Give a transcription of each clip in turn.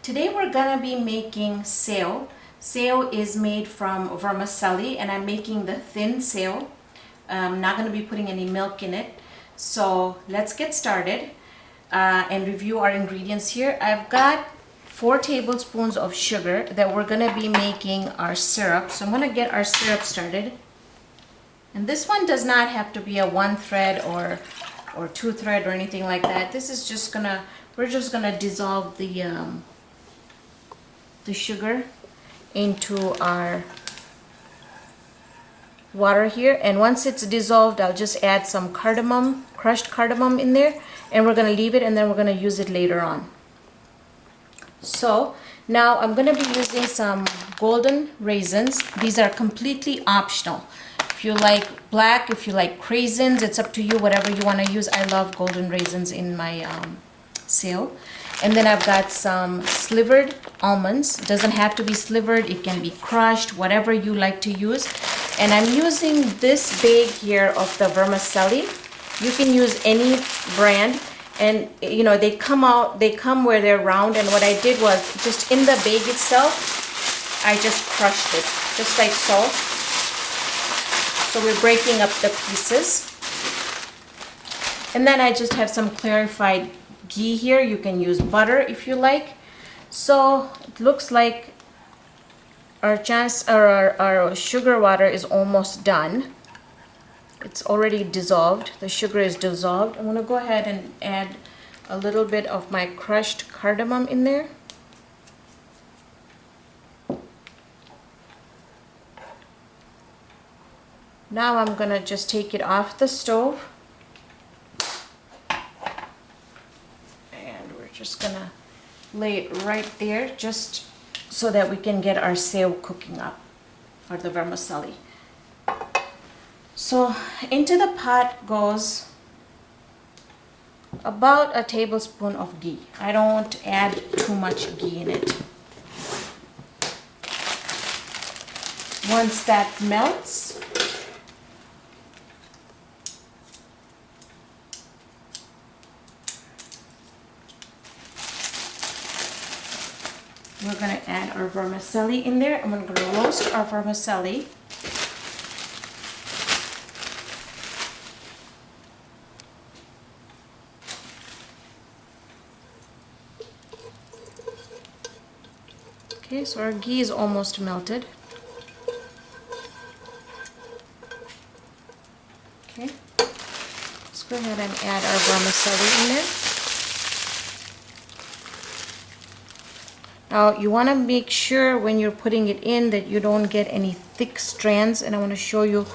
Today we're gonna be making sale. Sale is made from vermicelli and I'm making the thin sale. I'm not gonna be putting any milk in it. So let's get started and review our ingredients here. I've got 4 tablespoons of sugar that we're gonna be making our syrup. So I'm gonna get our syrup started. And this one does not have to be a 1 thread or 2 thread or anything like that. This is just gonna, we're just gonna dissolve the sugar into our water here, and once it's dissolved I'll just add some cardamom, crushed cardamom in there, and we're gonna leave it and then we're gonna use it later on. So now I'm gonna be using some golden raisins. These are completely optional. If you like black, if you like raisins, it's up to you, whatever you want to use. I love golden raisins in my sale. And then I've got some slivered almonds. It doesn't have to be slivered, it can be crushed, whatever you like to use. And I'm using this bag here of the vermicelli. You can use any brand, and you know they come where they're round, and what I did was just in the bag itself I just crushed it just like so. So we're breaking up the pieces. And then I just have some clarified ghee here. You can use butter if you like. So it looks like our sugar water is almost done. It's already dissolved. The sugar is dissolved. I'm going to go ahead and add a little bit of my crushed cardamom in there. Now I'm going to just take it off the stove. Just gonna lay it right there just so that we can get our sale cooking up, or the vermicelli. So into the pot goes about a tablespoon of ghee. I don't add too much ghee in it. Once that melts, we're going to add our vermicelli in there. I'm going to roast our vermicelli. Okay, so our ghee is almost melted. Okay, let's go ahead and add our vermicelli in there. Now you want to make sure when you're putting it in that you don't get any thick strands, and I want to show you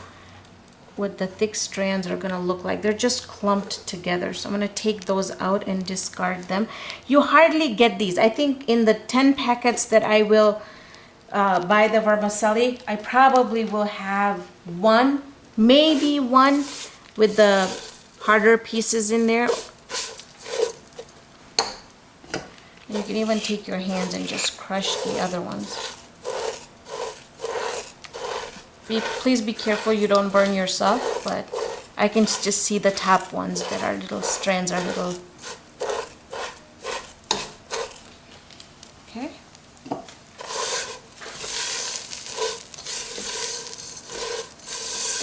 what the thick strands are going to look like. They're just clumped together, so I'm going to take those out and discard them. You hardly get these. I think in the 10 packets that I will buy the vermicelli, I probably will have one, maybe one with the harder pieces in there. You can even take your hands and just crush the other ones. Please be careful you don't burn yourself, but I can just see the top ones that are little strands are little. Okay.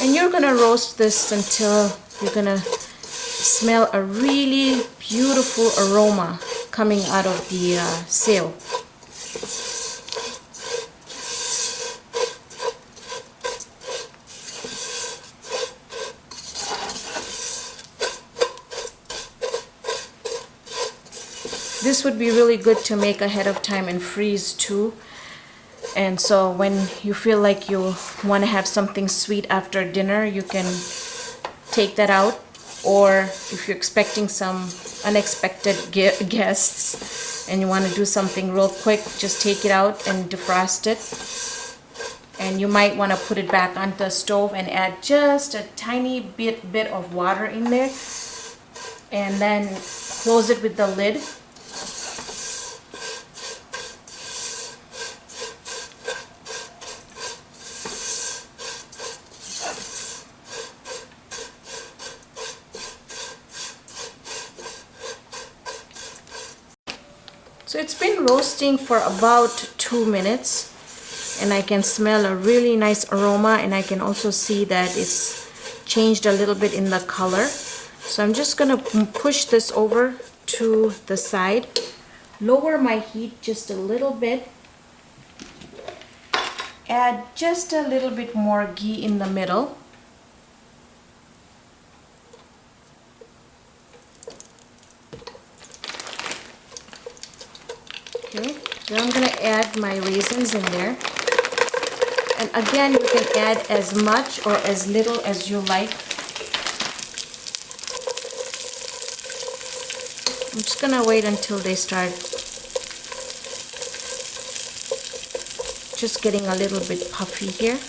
And you're gonna roast this until you're gonna smell a really beautiful aroma coming out of the sale. This would be really good to make ahead of time and freeze too. And so when you feel like you want to have something sweet after dinner, you can take that out. Or if you're expecting some unexpected guests and you want to do something real quick, just take it out and defrost it. And you might want to put it back on the stove and add just a tiny bit of water in there, and then close it with the lid. So it's been roasting for about 2 minutes, and I can smell a really nice aroma, and I can also see that it's changed a little bit in the color. So I'm just gonna push this over to the side, lower my heat just a little bit, add just a little bit more ghee in the middle. Okay, then I'm gonna add my raisins in there. And again, you can add as much or as little as you like. I'm just gonna wait until they start just getting a little bit puffy here.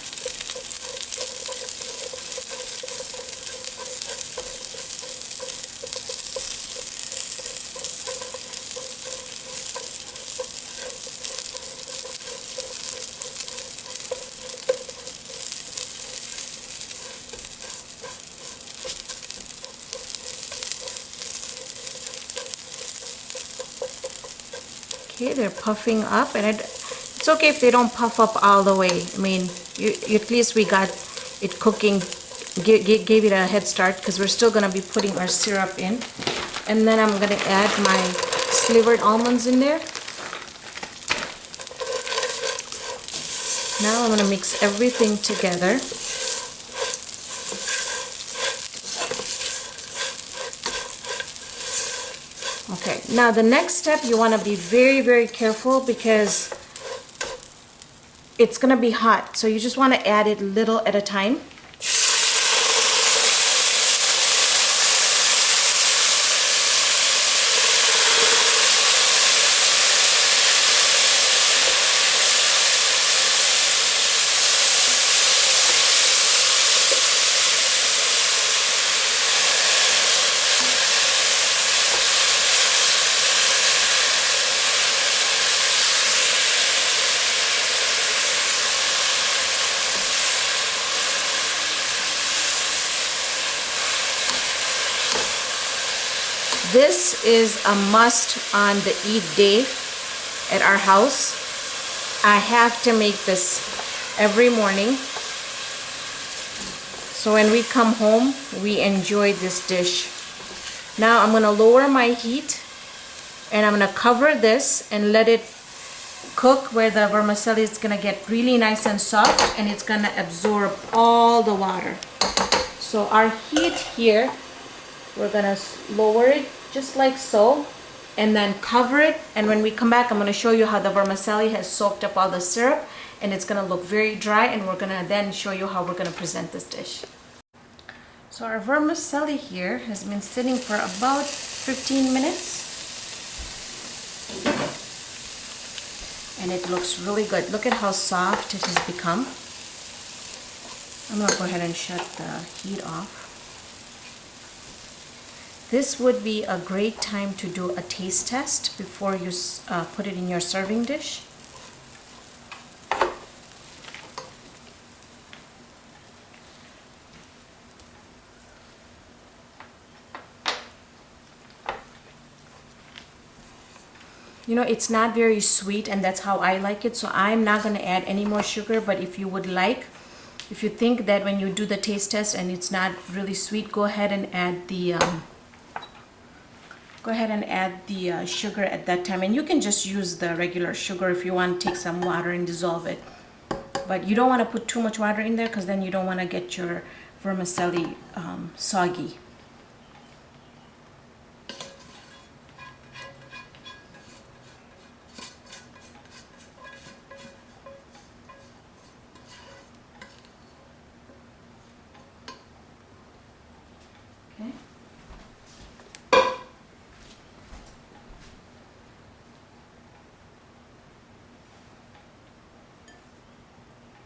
Okay, they're puffing up, and it's okay if they don't puff up all the way. I mean, at least we got it cooking, gave it a head start, because we're still going to be putting our syrup in. And then I'm going to add my slivered almonds in there. Now I'm going to mix everything together. Okay, now the next step, you want to be very, very careful because it's going to be hot. So you just want to add it little at a time. This is a must on the eat day at our house. I have to make this every morning. So when we come home, we enjoy this dish. Now I'm gonna lower my heat, and I'm gonna cover this and let it cook where the vermicelli is gonna get really nice and soft, and it's gonna absorb all the water. So our heat here, we're gonna lower it just like so, and then cover it. And when we come back, I'm going to show you how the vermicelli has soaked up all the syrup, and it's going to look very dry, and we're going to then show you how we're going to present this dish. So our vermicelli here has been sitting for about 15 minutes, and it looks really good. Look at how soft it has become. I'm going to go ahead and shut the heat off. This would be a great time to do a taste test before you put it in your serving dish. You know, it's not very sweet, and that's how I like it, so I'm not going to add any more sugar. But if you would like, if you think that when you do the taste test and it's not really sweet, go ahead and add the sugar at that time. And you can just use the regular sugar if you want to take some water and dissolve it. But you don't want to put too much water in there, because then you don't want to get your vermicelli soggy. Okay.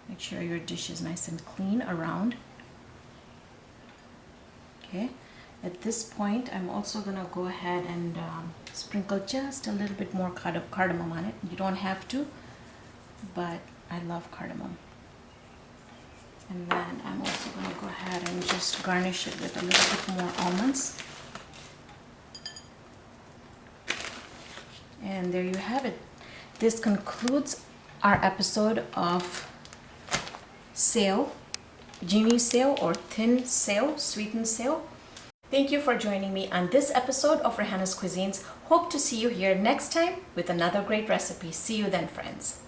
Make sure your dish is nice and clean around. Okay, at this point, I'm also gonna go ahead and sprinkle just a little bit more cardamom on it. You don't have to, but I love cardamom. And then I'm also gonna go ahead and just garnish it with a little bit more almonds. And there you have it. This concludes our episode of sail, Jimmy sail or thin sail, sweetened sail. Thank you for joining me on this episode of Raihana's Cuisines. Hope to see you here next time with another great recipe. See you then, friends.